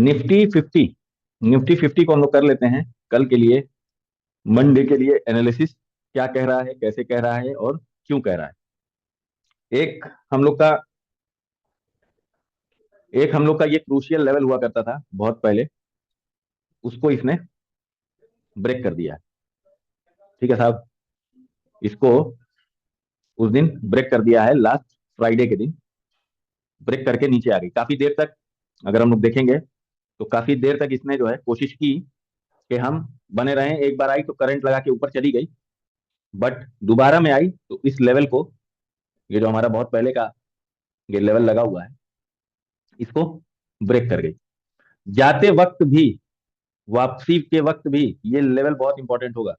Nifty 50, Nifty 50 को हम लोग कर लेते हैं कल के लिए, मंडे के लिए एनालिसिस। क्या कह रहा है, कैसे कह रहा है और क्यों कह रहा है। एक हम लोग का एक हम लोग का ये क्रूशियल लेवल हुआ करता था बहुत पहले, उसको इसने ब्रेक कर दिया है। ठीक है साहब, इसको उस दिन ब्रेक कर दिया है, लास्ट फ्राइडे के दिन ब्रेक करके नीचे आ गई। काफी देर तक अगर हम लोग देखेंगे तो काफी देर तक इसने जो है कोशिश की कि हम बने रहें। एक बार आई तो करंट लगा के ऊपर चली गई, बट दोबारा में आई तो इस लेवल को, ये जो हमारा बहुत पहले का ये लेवल लगा हुआ है, इसको ब्रेक कर गई। जाते वक्त भी, वापसी के वक्त भी ये लेवल बहुत इंपॉर्टेंट होगा।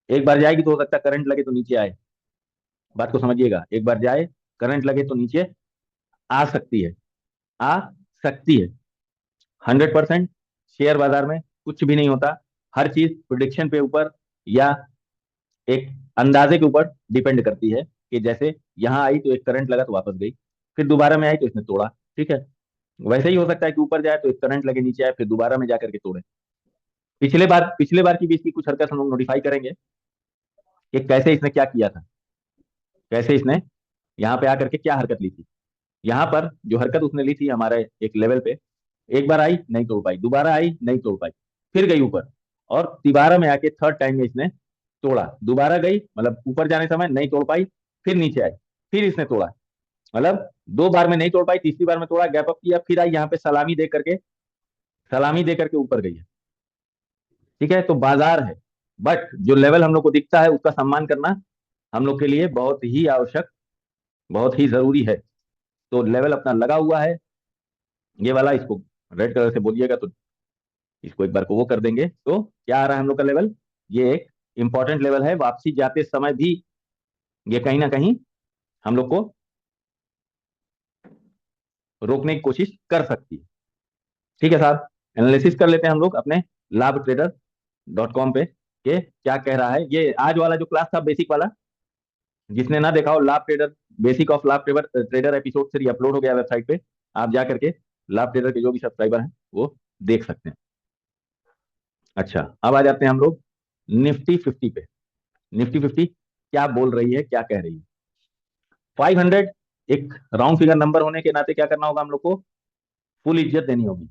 एक बार जाएगी तो हो सकता है करंट लगे तो नीचे आए। बात को समझिएगा, एक बार जाए करंट लगे तो नीचे आ सकती है, आ सकती है। 100% शेयर बाजार में कुछ भी नहीं होता। हर चीज प्रिडिक्शन पे ऊपर या एक अंदाजे के ऊपर डिपेंड करती है कि जैसे यहां आई तो एक करंट लगा तो वापस गई, फिर दोबारा में आई तो इसने तोड़ा। ठीक है, वैसे ही हो सकता है कि ऊपर जाए तो एक करंट लगे, नीचे आए फिर दोबारा में जाकर के तोड़े। पिछले बार की भी इसकी कुछ हरकत हम लोग नोटिफाई करेंगे कि कैसे इसने क्या किया था, कैसे इसने यहाँ पे आकर के क्या हरकत ली थी। यहाँ पर जो हरकत उसने ली थी हमारे एक लेवल पे, एक बार आई नहीं तोड़ पाई, दोबारा आई नहीं तोड़ पाई, फिर गई ऊपर, और तिबारा में आके थर्ड टाइम में इसने तोड़ा। दोबारा गई, मतलब ऊपर जाने समय नहीं तोड़ पाई, फिर नीचे आई, फिर इसने तोड़ा। मतलब दो बार में नहीं तोड़ पाई, तीसरी बार में तोड़ा, गैप अप किया, फिर आई यहाँ पे सलामी दे करके ऊपर गई है। ठीक है, तो बाजार है, बट जो लेवल हम लोग को दिखता है उसका सम्मान करना हम लोग के लिए बहुत ही आवश्यक, बहुत ही जरूरी है। तो लेवल अपना लगा हुआ है ये वाला, इसको रेड कलर से बोलिएगा तो इसको एक बार को वो कर देंगे। तो क्या आ रहा है हम लोग का लेवल, ये एक इंपॉर्टेंट लेवल है। वापसी जाते समय भी ये कहीं ना कहीं हम लोग को रोकने की कोशिश कर सकती है। ठीक है साहब, एनालिसिस कर लेते हैं हम लोग अपने LabTrader.com पे कि क्या कह रहा है। ये आज वाला जो क्लास था बेसिक वाला, जिसने ना देखा हो, लाभ ट्रेडर, बेसिक ऑफ लाभ ट्रेडर ट्रेडर एपिसोड 3 अपलोड हो गया वेबसाइट पे। आप जा करके लाभ ट्रेडर के जो भी सब्सक्राइबर हैं वो देख सकते हैं। अच्छा, अब आ जाते हैं हम लोग निफ्टी 50 पे। निफ्टी 50 क्या बोल रही है, क्या कह रही है। 500 एक राउंड फिगर नंबर होने के नाते क्या करना होगा हम लोग को, फुल इज्जत देनी होगी।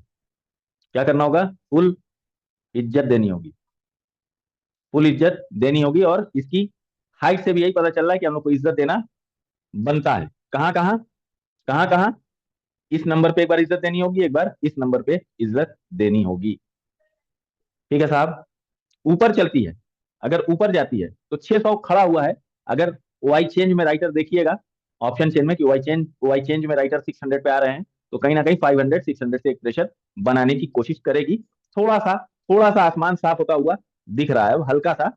क्या करना होगा, फुल इज्जत देनी होगी, फुल इज्जत देनी होगी। और इसकी हाइट से भी यही पता चल रहा है कि हम लोग को इज्जत देना बनता है। कहाँ कहाँ, कहाँ कहाँ, इस नंबर पे एक बार इज्जत देनी होगी, एक बार इस नंबर पे इज्जत देनी होगी। ठीक है साहब, ऊपर चलती है, अगर ऊपर जाती है तो 600 खड़ा हुआ है। अगर ओआई चेंज में राइटर देखिएगा, ऑप्शन चेंज में कि ओआई चेंज में राइटर 600 पे आ रहे हैं, तो कहीं ना कहीं 500 600 से एक प्रेशर बनाने की कोशिश करेगी। थोड़ा सा थोड़ा सा आसमान साफ होता हुआ दिख रहा है, हल्का सा।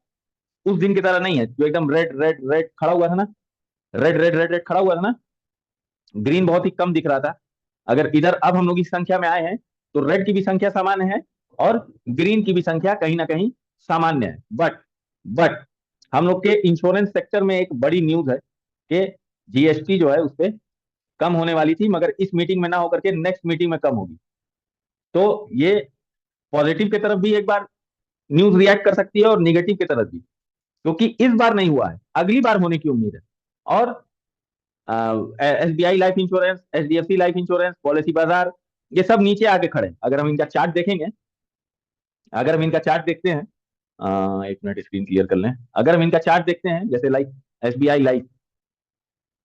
उस दिन की तरह नहीं है जो एकदम रेड रेड रेड खड़ा हुआ था ना, रेड रेड रेड रेड खड़ा हुआ था ना, ग्रीन बहुत ही कम दिख रहा था। अगर इधर अब हम लोग इस संख्या में आए हैं तो रेड की भी संख्या सामान्य है और ग्रीन की भी संख्या कहीं ना कहीं सामान्य है। बट हम लोग के इंश्योरेंस सेक्टर में एक बड़ी न्यूज है कि जीएसटी जो है उस पर कम होने वाली थी, मगर इस मीटिंग में ना होकर के नेक्स्ट मीटिंग में कम होगी। तो ये पॉजिटिव की तरफ भी एक बार न्यूज रिएक्ट कर सकती है और निगेटिव की तरफ भी, क्योंकि इस बार नहीं हुआ है, अगली बार होने की उम्मीद है। और SBI life insurance, HDFC life insurance, policy बाजार, ये सब नीचे आके खड़े हैं। अगर हम इनका चार्ट देखेंगे, अगर हम इनका चार्ट देखते हैं, एक मिनट स्क्रीन क्लियर कर लें। अगर हम इनका चार्ट देखते हैं, जैसे like SBI life,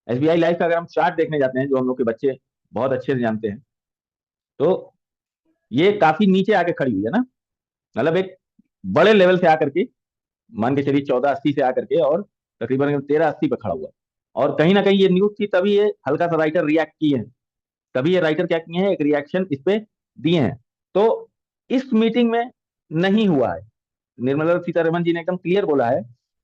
SBI life का अगर हम चार्ट देखने जाते हैं, जो हम लोग के बच्चे बहुत अच्छे से जानते हैं, तो ये काफी नीचे आके खड़ी हुई है ना। मतलब एक बड़े लेवल से आकर के, मान के चलिए 1480 से आकर के, और तकरीबन 1380 पे खड़ा हुआ है। और कहीं ना कहीं ये न्यूज थी, तभी ये हल्का सा राइटर रिएक्ट किए हैं, तभी ये राइटर क्या किए हैं, एक रिएक्शन इस पे दिए हैं। तो इस मीटिंग में नहीं हुआ है, निर्मला सीतारमण जी ने एकदम क्लियर बोला है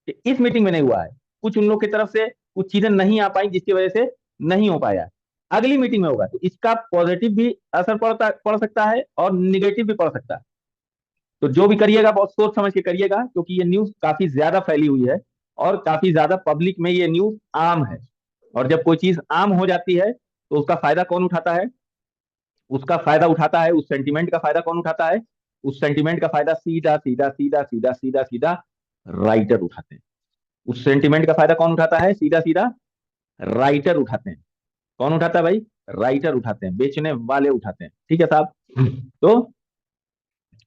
कि इस मीटिंग में नहीं हुआ है। कुछ उन लोग की तरफ से कुछ चीजें नहीं आ पाई जिसकी वजह से नहीं हो पाया। अगली मीटिंग में होगा तो इसका पॉजिटिव भी असर पड़ सकता है और निगेटिव भी पड़ सकता है। तो जो भी करिएगा बहुत सोच समझ के करिएगा, क्योंकि ये न्यूज काफी ज्यादा फैली हुई है और काफी ज्यादा पब्लिक में ये न्यूज आम है। और जब कोई चीज आम हो जाती है तो उसका फायदा कौन उठाता है, उसका फायदा उठाता है, उस सेंटीमेंट का फायदा कौन उठाता है? उस सेंटीमेंट का फायदा सीधा सीधा सीधा सीधा सीधा सीधा राइटर उठाते हैं। उस सेंटीमेंट का फायदा कौन उठाता है? सीधा सीधा राइटर उठाते हैं। कौन उठाता है भाई? राइटर उठाते हैं, बेचने वाले उठाते हैं। ठीक है साहब। तो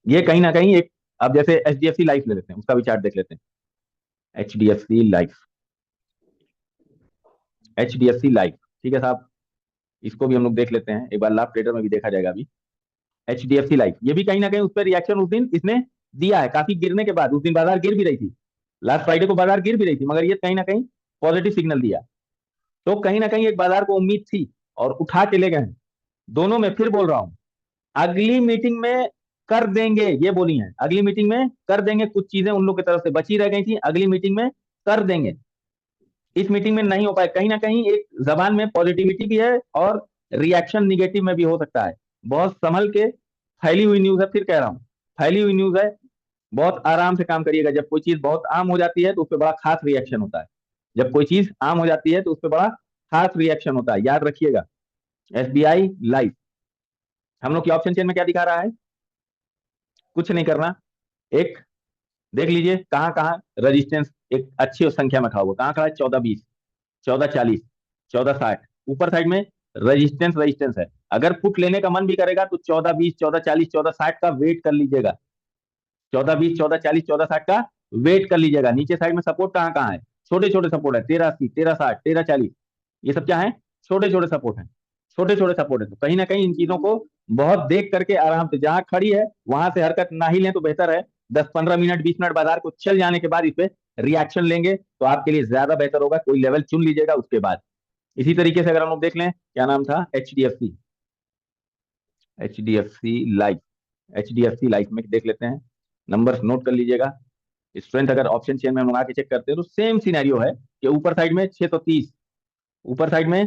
ये कहीं ना कहीं एक, अब जैसे एचडीएफसी लाइफ ले लेते हैं, उसका भी चार्ट देख लेते हैं। एचडीएफसी लाइफ, एचडीएफसी लाइफ, ठीक है साहब। इसको भी हम लोग देख लेते हैं एक बार, लाभ ट्रेडर में भी देखा जाएगा अभी। एचडीएफसी लाइफ, ये भी कहीं ना कहीं उस पर रिएक्शन उस दिन इसने दिया है, काफी गिरने के बाद। उस दिन बाजार गिर भी रही थी, लास्ट फ्राइडे को बाजार गिर भी रही थी, मगर ये कहीं ना कहीं पॉजिटिव सिग्नल दिया। तो कहीं ना कहीं एक बाजार को उम्मीद थी और उठा के ले गए हैं। दोनों में फिर बोल रहा हूं, अगली मीटिंग में कर देंगे, ये बोली है, अगली मीटिंग में कर देंगे। कुछ चीजें उन लोग की तरफ से बची रह गई थी, अगली मीटिंग में कर देंगे। इस मीटिंग में नहीं हो पाए, कहीं ना कहीं एक जबान में पॉजिटिविटी भी है और रिएक्शन निगेटिव में भी हो सकता है। बहुत संभल के, फैली हुई न्यूज है, फिर कह रहा हूं, फैली हुई न्यूज है। बहुत आराम से काम करिएगा। जब कोई चीज बहुत आम हो जाती है तो उस पर बड़ा खास रिएक्शन होता है। जब कोई चीज आम हो जाती है तो उस पर बड़ा खास रिएक्शन होता है, याद रखिएगा। एसबीआई लाइफ, हम लोग की ऑप्शन चेन में क्या दिखा रहा है? कुछ नहीं करना, एक देख लीजिए कहाँ कहाँ रजिस्टेंस एक अच्छी संख्या में खड़ा हुआ, कहाँ खड़ा है? 14-20, 14-40, 14-60, ऊपर साइड में रजिस्टेंस रजिस्टेंस है। अगर पुट लेने का मन भी करेगा तो 14-20, 14-40, 14-60 का वेट कर लीजिएगा। 14-20, 14-40, 14-60 का वेट कर लीजिएगा। नीचे साइड में सपोर्ट कहाँ कहाँ है? छोटे छोटे सपोर्ट है, 13-80, 13-60, 13-40, ये सब क्या है? छोटे छोटे सपोर्ट है, छोटे छोटे सपोर्ट है। तो कहीं ना कहीं इन चीजों को बहुत देख करके आराम से, जहां खड़ी है वहां से हरकत ना ही लें तो बेहतर है। 10-15 मिनट, 20 मिनट बाजार को चल जाने के बाद इस पे रिएक्शन लेंगे तो आपके लिए ज्यादा बेहतर होगा। कोई लेवल चुन लीजिएगा उसके बाद। इसी तरीके से अगर हम लोग देख लें, क्या नाम था? HDFC, HDFC life, HDFC life में देख लेते हैं। नंबर्स नोट कर लीजिएगा। स्ट्रेंथ अगर ऑप्शन चेन में मंगा के चेक करते हैं तो सेम सिनेरियो है कि ऊपर साइड में 630, ऊपर साइड में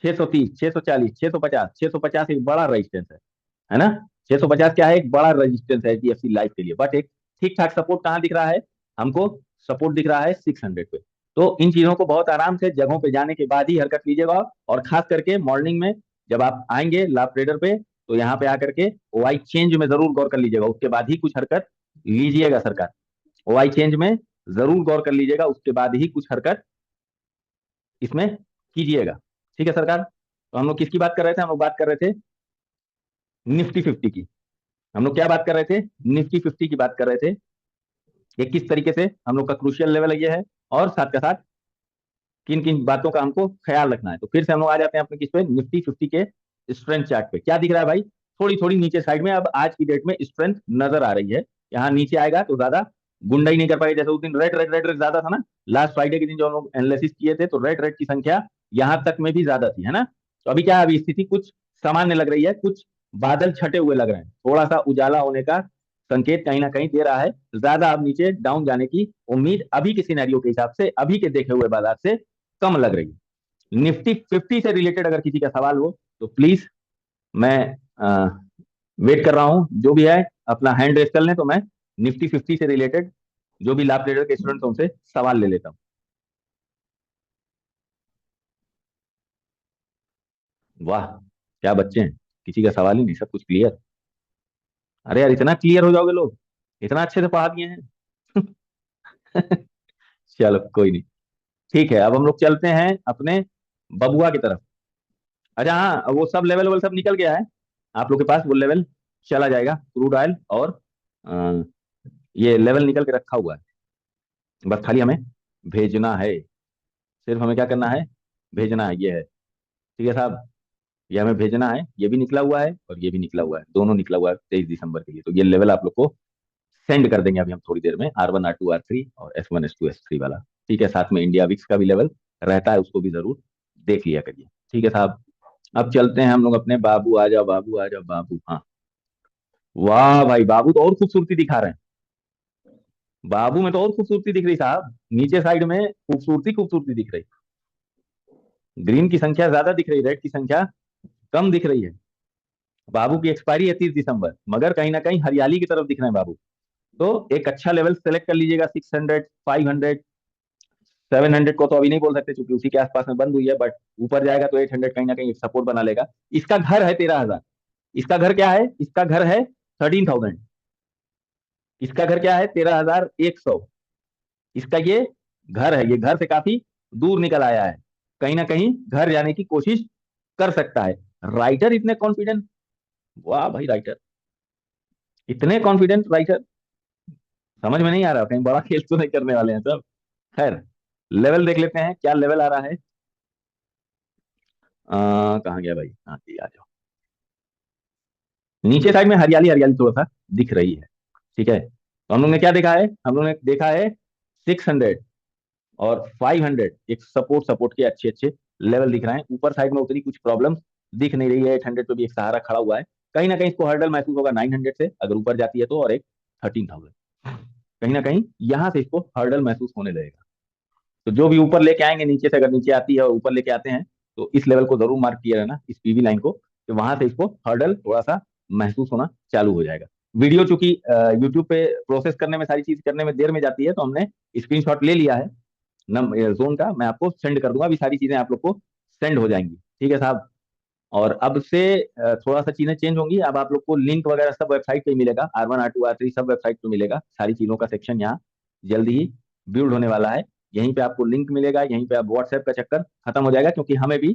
630, 640, 650, 650 एक बड़ा रेजिस्टेंस है ना? 650 क्या है? एक बड़ा रेजिस्टेंस है एचडीएफसी लाइफ के लिए। बट एक ठीक ठाक सपोर्ट कहाँ दिख रहा है हमको? सपोर्ट दिख रहा है 600 पे। तो इन चीजों को बहुत आराम से जगहों पे जाने के बाद ही हरकत लीजिएगा। और खास करके मॉर्निंग में जब आप आएंगे लाभ ट्रेडर पे, तो यहाँ पे आकर के ओआई चेंज में जरूर गौर कर लीजिएगा, उसके बाद ही कुछ हरकत लीजिएगा सरकार। ओआई चेंज में जरूर गौर कर लीजिएगा, उसके बाद ही कुछ हरकत इसमें कीजिएगा। ठीक है सरकार। तो हम लोग किसकी बात कर रहे थे? हम लोग बात कर रहे थे निफ्टी 50 की। हम लोग क्या बात कर रहे थे? निफ्टी 50 की बात कर रहे थे। ये किस तरीके से हम लोग का क्रूशियल लेवल ये है, और साथ के साथ किन किन बातों का हमको ख्याल रखना है। तो फिर से हम लोग आ जाते हैं अपने किस पे? निफ्टी 50 के स्ट्रेंथ चार्ट पे। क्या दिख रहा है भाई? थोड़ी थोड़ी नीचे साइड में अब आज की डेट में स्ट्रेंथ नजर आ रही है। यहाँ नीचे आएगा तो ज्यादा गुंडाई नहीं कर पाएगा। जैसे उस दिन रेड रेड रेड रेड ज्यादा था ना, लास्ट फ्राइडे के दिन जो हम लोग एनालिसिस किए थे, तो रेड रेड की संख्या यहाँ तक में भी ज्यादा थी, है ना? तो अभी क्या है? अभी स्थिति कुछ सामान्य लग रही है, कुछ बादल छटे हुए लग रहे हैं, थोड़ा सा उजाला होने का संकेत कहीं ना कहीं दे रहा है। ज्यादा अब नीचे डाउन जाने की उम्मीद अभी के सिनेरियो के हिसाब से, अभी के देखे हुए बाजार से कम लग रही है। निफ्टी 50 से रिलेटेड अगर किसी का सवाल हो तो प्लीज, मैं वेट कर रहा हूं। जो भी है अपना हैंड रेस कर लें तो मैं निफ्टी 50 से रिलेटेड जो भी लाभ ट्रेडर के स्टूडेंट्स उनसे सवाल ले लेता हूं। वाह, क्या बच्चे हैं, किसी का सवाल ही नहीं, सब कुछ क्लियर। अरे यार, इतना क्लियर हो जाओगे लोग, इतना अच्छे से पढ़ा दिए हैं। चलो कोई नहीं, ठीक है। अब हम लोग चलते हैं अपने बबुआ की तरफ। अच्छा हाँ, वो सब लेवल सब निकल गया है आप लोग के पास, वो लेवल चला जाएगा, क्रूड ऑयल और अ, ये लेवल निकल के रखा हुआ है। बस खाली हमें भेजना है, सिर्फ हमें क्या करना है? भेजना है, ये है। ठीक है साहब, ये हमें भेजना है। ये भी निकला हुआ है और ये भी निकला हुआ है, दोनों निकला हुआ है 23 दिसंबर के लिए। तो ये लेवल आप लोग को सेंड कर देंगे अभी हम थोड़ी देर में, R1 R2 R3 और S1 S2 S3 वाला। ठीक है, साथ में इंडिया विक्स का भी लेवल रहता है, उसको भी जरूर देख लिया करिए। ठीक है साहब। अब चलते हैं हम लोग अपने बाबू, आ जाओ बाबू, आ जाओ बाबू। हाँ, वाह भाई, बाबू तो और खूबसूरती दिखा रहे हैं। बाबू में तो और खूबसूरती दिख रही साहब, नीचे साइड में खूबसूरती खूबसूरती दिख रही। ग्रीन की संख्या ज्यादा दिख रही, रेड की संख्या कम दिख रही है। बाबू की एक्सपायरी है 30 दिसंबर, मगर कहीं ना कहीं हरियाली की तरफ दिख रहे हैं बाबू। तो एक अच्छा लेवल सेलेक्ट कर लीजिएगा, 600, 500, 700 को तो अभी नहीं बोल सकते क्योंकि उसी के आसपास में बंद हुई है, बट ऊपर जाएगा तो 800 कहीं ना कहीं सपोर्ट बना लेगा। इसका घर है 13,000, इसका घर क्या है? इसका घर है 13,000। इसका घर क्या है? 13,100। इसका ये घर है, ये घर से काफी दूर निकल आया है, कहीं ना कहीं घर जाने की कोशिश कर सकता है। राइटर इतने कॉन्फिडेंट, वाह भाई राइटर, इतने कॉन्फिडेंट राइटर, समझ में नहीं आ रहा, कहीं बड़ा खेल तो नहीं करने वाले हैं सब। खैर, लेवल देख लेते हैं, क्या लेवल आ रहा है। कहाँ गया भाई? हाँ जी, आ जाओ। नीचे साइड में हरियाली हरियाली थोड़ा सा दिख रही है, ठीक है। तो हम लोग ने क्या देखा है? हम लोग ने देखा है 600 और 500 एक सपोर्ट, सपोर्ट के अच्छे अच्छे लेवल दिख रहे हैं। ऊपर साइड में उतनी कुछ प्रॉब्लम दिख नहीं रही है। 800 पे भी एक सहारा खड़ा हुआ है, कहीं ना कहीं इसको हर्डल महसूस होगा 900 से अगर ऊपर जाती है तो, और एक 13,000, कहीं ना कहीं यहां से इसको हर्डल महसूस होने लगेगा। तो जो भी ऊपर लेके आएंगे, नीचे से अगर नीचे आती है और ऊपर लेके आते हैं, तो इस लेवल को जरूर मार्क किया रहना, इस पीवी लाइन को, तो वहां से इसको हर्डल थोड़ा सा महसूस होना चालू हो जाएगा। वीडियो चूंकि यूट्यूब पे प्रोसेस करने में, सारी चीज करने में देर में जाती है, तो हमने स्क्रीनशॉट ले लिया है जोन का, मैं आपको सेंड कर दूंगा, अभी सारी चीजें आप लोग को सेंड हो जाएंगी, ठीक है साहब। और अब से थोड़ा सा चीजें चेंज होंगी, अब आप लोग को लिंक वगैरह सब वेबसाइट पे ही मिलेगा, R1 R2 R3 सब वेबसाइट पे मिलेगा, सारी चीजों का सेक्शन यहाँ जल्दी ही बिल्ड होने वाला है। यहीं पे आपको लिंक मिलेगा, यहीं पे आप व्हाट्सएप का चक्कर खत्म हो जाएगा, क्योंकि हमें भी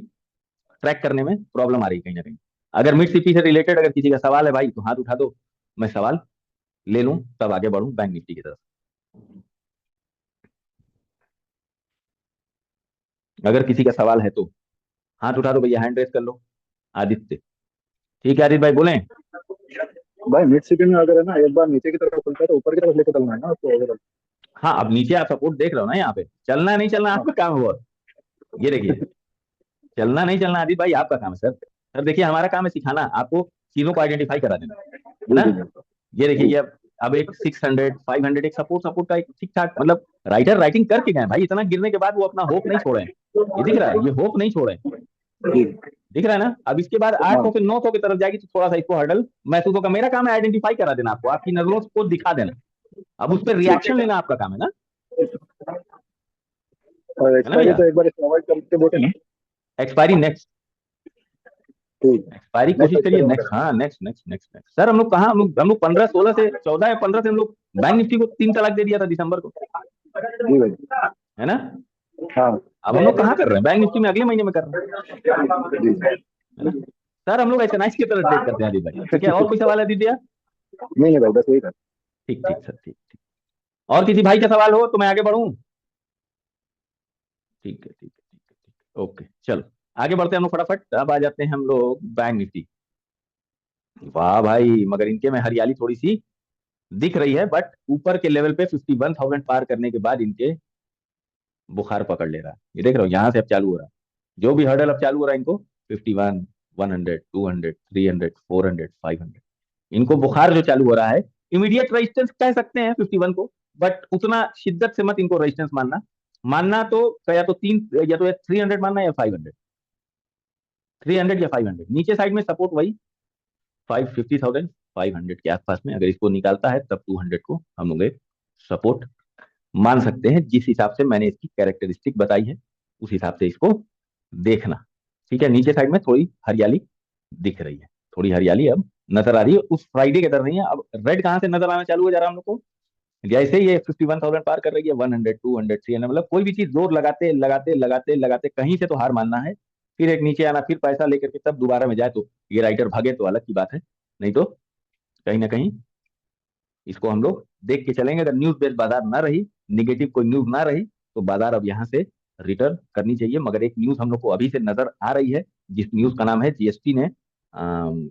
ट्रैक करने में प्रॉब्लम आ रही है कहीं ना कहीं। अगर मिड सीपी से रिलेटेड अगर किसी का सवाल है भाई, तो हाथ उठा दो, मैं सवाल ले लूं, तब आगे बढ़ूं बैंक निफ्टी की तरफ। अगर किसी का सवाल है तो हाथ उठा दो भैया, हैंड रेस कर लो। आदित्य, ठीक है आदित्य भाई बोले। भाई मिड सिटी में अगर है ना एक बार नीचे की तरफ खुलता है तो ऊपर की तरफ लेके चलना है ना आपको ओवरऑल। हाँ, अब नीचे आप सपोर्ट देख रहे हो ना, यहाँ पे चलना नहीं चलना हाँ। आपका काम है बहुत। ये देखिए, चलना नहीं चलना आदित्य भाई आपका काम है सर। सर देखिए, हमारा काम है सिखाना आपको, चीजों को आइडेंटिफाई करा देना, है जी ना। जी जी। ये देखिए, जी ये अब एक 600 500 एक सपोर्ट, सपोर्ट का एक ठीक ठाक, मतलब राइटर राइटिंग करके गए भाई, इतना गिरने के बाद वो अपना होप नहीं छोड़े। ये दिख रहा है, ये होप नहीं छोड़े, जी। दिख रहा है ना। अब इसके बाद 800 हाँ। से 900 की तरफ जाएगी, तो थोड़ा सा इसको हर्डल महसूस होगा। मेरा काम है आइडेंटिफाई करा देना आपको, आपकी नजरों को दिखा देना, अब उस पर ठीक। रिएक्शन लेना आपका काम है ना, और है ना एक्सपायरी भैया। तो एक बार अवॉइड करके बोले ना। एक्सपायरी नेक्स्ट, ठीक। एक्सपायरी नेक्स्ट कोशिश करिए एक्सपायरी में नेक्स्ट, करें। हाँ next next next next. Sir हम लोग 15 16 से 14 या 15 से हम लोग बैंक निफ्टी को 3 तलाक दे दिया था दिसंबर को, जी भाई। है ना। हाँ। अब हम लोग कहाँ कर रहे हैं? बैंक निफ्टी में अगले महीने में कर रहे हैं, जी। है ना। सर हम लोग एसएनआई की तरह ट्रेड करते हैं आदित्य भाई, ठीक है। और कोई सवाल है दीदी यार? नहीं नहीं भाई बस वही था। ठीक ठीक सर, ठीक ठीक। और किसी भाई का सवाल हो तो मैं आगे बढ़ूं? ठीक है ठीक है ठीक है ठीक है, ओके चलो आगे बढ़ते हैं हम लोग फटाफट। अब आ जाते हैं हम लोग बैंक निफ्टी। वाह भाई, मगर इनके में हरियाली थोड़ी सी दिख रही है, बट ऊपर के लेवल पे 51,000 पार करने के बाद इनके बुखार पकड़ ले रहा है। ये देख रहे हो, यहाँ से अब चालू हो रहा है, जो भी हर्डल अब चालू हो रहा है इनको, 51 100 200 300 400 500, इनको बुखार जो चालू हो रहा है। इमीडिएट रेजिस्टेंस कह सकते हैं 51 को, बट उतना शिद्दत से मत इनको रेजिस्टेंस मानना। मानना तो या तो 300 मानना या 500, 300 या 500। नीचे साइड में सपोर्ट वही 50,000 500 के आसपास में, अगर इसको निकालता है तब 200 को हम लोग एक सपोर्ट मान सकते हैं। जिस हिसाब से मैंने इसकी कैरेक्टरिस्टिक बताई है, उस हिसाब से इसको देखना, ठीक है। नीचे साइड में थोड़ी हरियाली दिख रही है, थोड़ी हरियाली अब नजर आ रही है, उस फ्राइडे की तरह नहीं है। अब रेड कहाँ से नजर आना चालू हो जा रहा है हम लोग को? जैसे ये 51,000 पार कर रही है, 100 200 300, मतलब कोई भी चीज जोर लगाते लगाते लगाते लगाते कहीं से तो हार मानना है, फिर एक नीचे आना, फिर पैसा लेकर के तब दोबारा में जाए, तो ये राइटर भागे तो अलग की बात है, नहीं तो कहीं ना कहीं इसको हम लोग देख के चलेंगे। अगर न्यूज बेस्ड बाजार ना रही, निगेटिव कोई न्यूज ना रही, तो बाजार अब यहाँ से रिटर्न करनी चाहिए। मगर एक न्यूज हम लोग को अभी से नजर आ रही है, जिस न्यूज का नाम है जीएसटी ने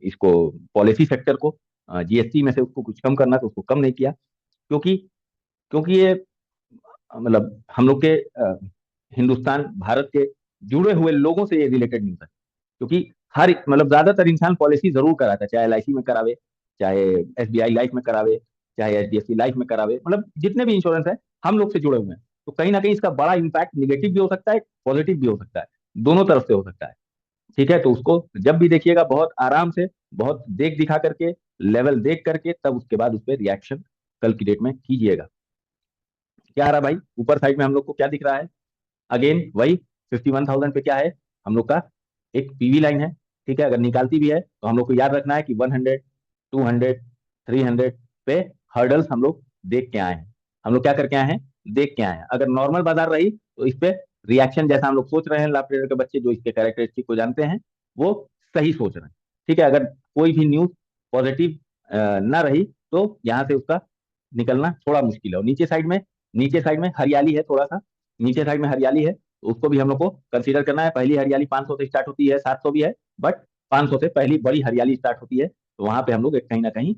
इसको पॉलिसी सेक्टर को जीएसटी में से उसको कुछ कम करना, तो उसको कम नहीं किया, क्योंकि क्योंकि ये मतलब हम लोग के हिंदुस्तान भारत के जुड़े हुए लोगों से ये रिलेटेड न्यूज है। क्योंकि हर मतलब ज्यादातर इंसान पॉलिसी जरूर कराता है, चाहे एलआईसी में करावे, चाहे एसबीआई लाइफ में करावे, चाहे एचडीएफसी लाइफ में करावे, मतलब जितने भी इंश्योरेंस है हम लोग से जुड़े हुए हैं। तो कहीं ना कहीं इसका बड़ा इंपैक्ट निगेटिव भी हो सकता है, पॉजिटिव भी हो सकता है, दोनों तरफ से हो सकता है, ठीक है। तो उसको जब भी देखिएगा बहुत आराम से, बहुत देख दिखा करके, लेवल देख करके, तब उसके बाद उस पर रिएक्शन कल की डेट में कीजिएगा। क्या आ रहा भाई ऊपर साइड में हम लोग को क्या दिख रहा है? अगेन वही 51,000 पे क्या है हम लोग का? एक पीवी लाइन है, ठीक है, अगर निकालती भी है तो हम लोग को याद रखना है कि 100, 200, 300 पे हर्डल्स हम लोग देख के आए हैं। हम लोग क्या करके आए हैं, देख के आए हैं। अगर नॉर्मल बाजार रही तो इस पे रिएक्शन जैसा हम लोग सोच रहे हैं, लाभ ट्रेडर के बच्चे जो इसके कैरेक्टरिस्टिक को जानते हैं वो सही सोच रहे हैं। ठीक है, अगर कोई भी न्यूज पॉजिटिव ना रही तो यहाँ से उसका निकलना थोड़ा मुश्किल है। और नीचे साइड में हरियाली है, थोड़ा सा नीचे साइड में हरियाली है, तो उसको भी हम लोग को कंसीडर करना है। पहली हरियाली 500 से स्टार्ट होती है, 700 भी है, बट 500 से पहली बड़ी हरियाली स्टार्ट होती है। तो वहां पे हम लोग कहीं ना कहीं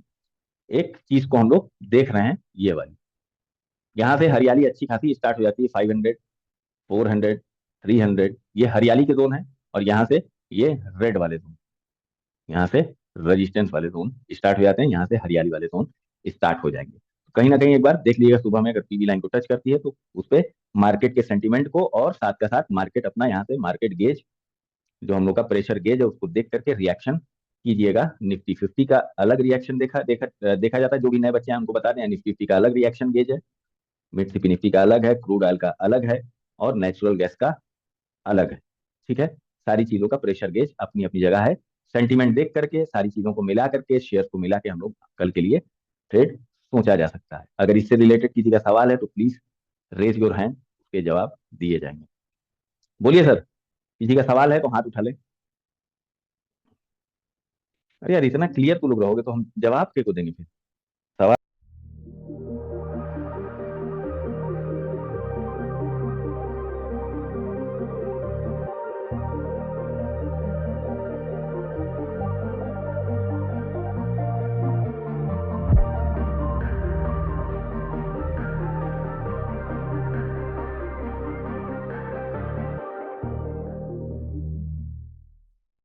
एक चीज को हम लोग देख रहे हैं, ये वाली। यहाँ से हरियाली अच्छी खासी स्टार्ट हो जाती है, 500, 400, 300, ये हरियाली के जोन है। और यहाँ से ये रेड वाले जोन, यहाँ से रेजिस्टेंस वाले जोन स्टार्ट हो जाते हैं, यहाँ से हरियाली वाले जोन स्टार्ट हो जाएंगे। तो कहीं ना कहीं एक बार देख लीजिएगा, सुबह में अगर पीवी लाइन को टच करती है तो उस पर मार्केट के सेंटीमेंट को, और साथ का साथ मार्केट अपना यहाँ से मार्केट गेज, जो हम लोग का प्रेशर गेज है, उसको देख करके रिएक्शन कीजिएगा। निफ्टी 50 का अलग रिएक्शन देखा जाता है। जो भी नए बच्चे हैं उनको बता दें, निफ्टी 50 का अलग रिएक्शन गेज है, मिड सिपी निफ्टी का अलग है, क्रूड ऑयल का अलग है, और नेचुरल गैस का अलग है। ठीक है, सारी चीजों का प्रेशर गेज अपनी अपनी जगह है। सेंटीमेंट देख करके, सारी चीजों को मिला करके, शेयर को मिला के हम लोग कल के लिए ट्रेड सोचा जा सकता है। अगर इससे रिलेटेड किसी का सवाल है तो प्लीज रेज योर हैंड, उसके जवाब दिए जाएंगे। बोलिए सर, किसी का सवाल है तो हाथ उठा ले। अरे यार, इतना क्लियर तुम लोग रहोगे तो हम जवाब के को देंगे फिर।